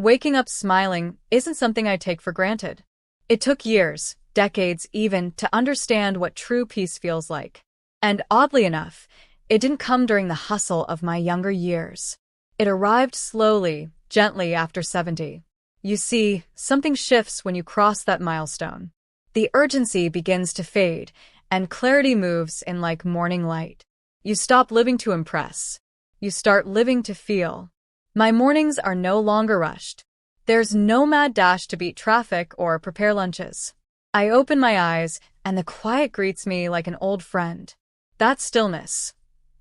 Waking up smiling isn't something I take for granted. It took years, decades even, to understand what true peace feels like. And oddly enough, it didn't come during the hustle of my younger years. It arrived slowly, gently after 70. You see, something shifts when you cross that milestone. The urgency begins to fade, and clarity moves in like morning light. You stop living to impress. You start living to feel. My mornings are no longer rushed. There's no mad dash to beat traffic or prepare lunches. I open my eyes, and the quiet greets me like an old friend. That stillness.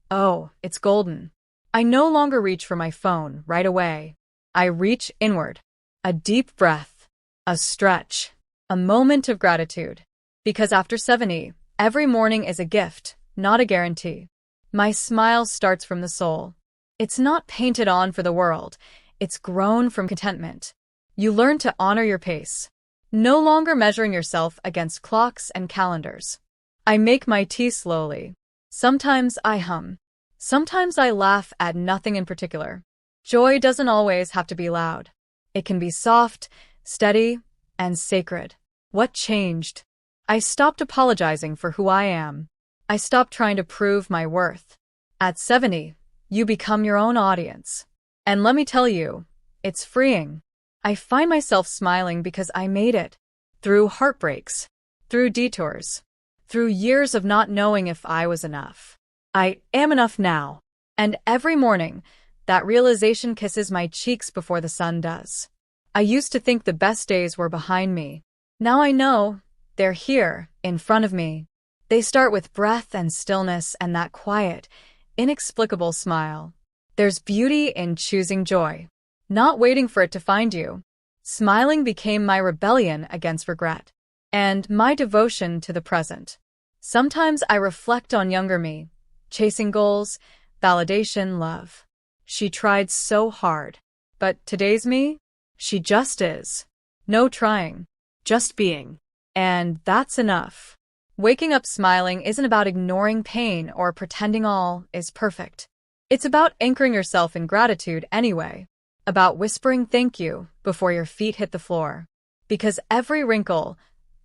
Oh, it's golden. I no longer reach for my phone right away. I reach inward. A deep breath. A stretch. A moment of gratitude. Because after 70, every morning is a gift, not a guarantee. My smile starts from the soul. It's not painted on for the world. It's grown from contentment. You learn to honor your pace, no longer measuring yourself against clocks and calendars. I make my tea slowly. Sometimes I hum. Sometimes I laugh at nothing in particular. Joy doesn't always have to be loud. It can be soft, steady, and sacred. What changed? I stopped apologizing for who I am. I stopped trying to prove my worth. At 70, you become your own audience. And let me tell you, it's freeing. I find myself smiling because I made it. Through heartbreaks, through detours, through years of not knowing if I was enough. I am enough now. And every morning, that realization kisses my cheeks before the sun does. I used to think the best days were behind me. Now I know they're here, in front of me. They start with breath and stillness and that quiet, inexplicable smile. There's beauty in choosing joy, not waiting for it to find you. Smiling became my rebellion against regret, and my devotion to the present. Sometimes I reflect on younger me, chasing goals, validation, love. She tried so hard. But today's me? She just is. No trying, just being. And that's enough. Waking up smiling isn't about ignoring pain or pretending all is perfect. It's about anchoring yourself in gratitude anyway. About whispering thank you before your feet hit the floor. Because every wrinkle,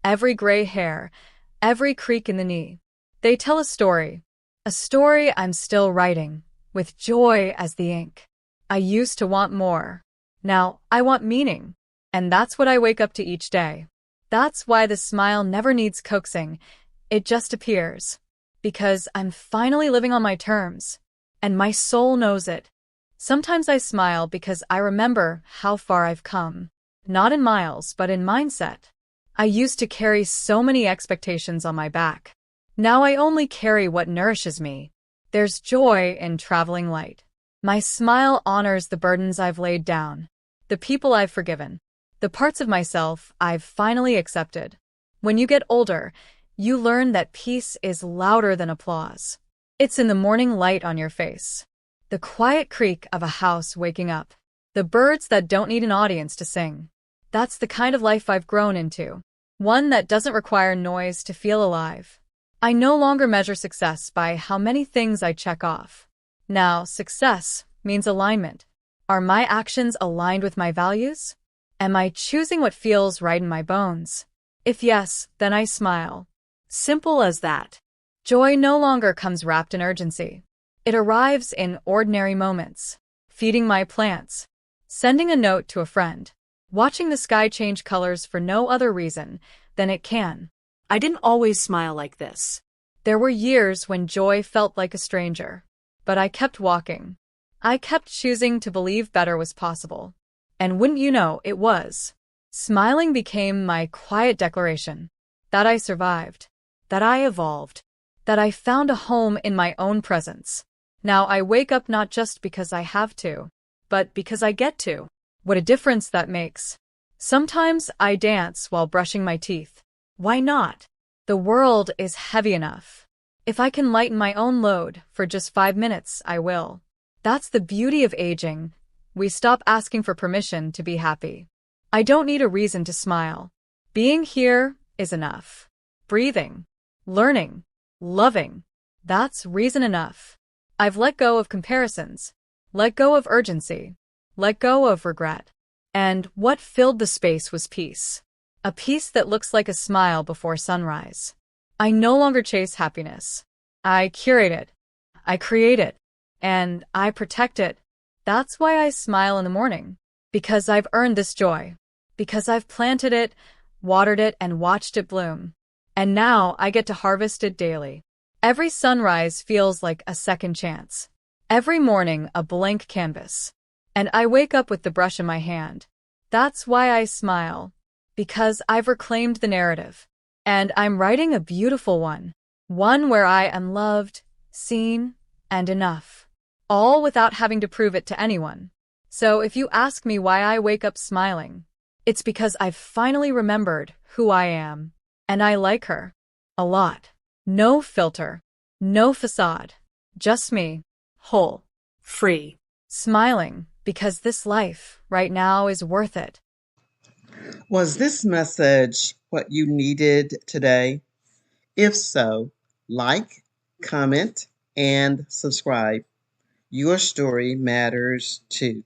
every gray hair, every creak in the knee, they tell a story. A story I'm still writing, with joy as the ink. I used to want more. Now I want meaning. And that's what I wake up to each day. That's why the smile never needs coaxing. It just appears. Because I'm finally living on my terms. And my soul knows it. Sometimes I smile because I remember how far I've come. Not in miles, but in mindset. I used to carry so many expectations on my back. Now I only carry what nourishes me. There's joy in traveling light. My smile honors the burdens I've laid down, the people I've forgiven, the parts of myself I've finally accepted. When you get older, you learn that peace is louder than applause. It's in the morning light on your face, the quiet creak of a house waking up, the birds that don't need an audience to sing. That's the kind of life I've grown into, one that doesn't require noise to feel alive. I no longer measure success by how many things I check off. Now, success means alignment. Are my actions aligned with my values? Am I choosing what feels right in my bones? If yes, then I smile. Simple as that. Joy no longer comes wrapped in urgency. It arrives in ordinary moments. Feeding my plants. Sending a note to a friend. Watching the sky change colors for no other reason than it can. I didn't always smile like this. There were years when joy felt like a stranger. But I kept walking. I kept choosing to believe better was possible. And wouldn't you know, it was. Smiling became my quiet declaration. That I survived. That I evolved. That I found a home in my own presence. Now I wake up not just because I have to, but because I get to. What a difference that makes. Sometimes I dance while brushing my teeth. Why not? The world is heavy enough. If I can lighten my own load for just 5 minutes, I will. That's the beauty of aging. We stop asking for permission to be happy. I don't need a reason to smile. Being here is enough. Breathing, learning, loving. That's reason enough. I've let go of comparisons. Let go of urgency. Let go of regret. And what filled the space was peace. A peace that looks like a smile before sunrise. I no longer chase happiness. I curate it. I create it. And I protect it. That's why I smile in the morning. Because I've earned this joy. Because I've planted it, watered it, and watched it bloom. And now I get to harvest it daily. Every sunrise feels like a second chance. Every morning a blank canvas. And I wake up with the brush in my hand. That's why I smile. Because I've reclaimed the narrative. And I'm writing a beautiful one. One where I am loved, seen, and enough. All without having to prove it to anyone. So if you ask me why I wake up smiling, it's because I've finally remembered who I am. And I like her. A lot. No filter. No facade. Just me. Whole. Free. Smiling, because this life, right now, is worth it. Was this message what you needed today? If so, like, comment, and subscribe. Your story matters too.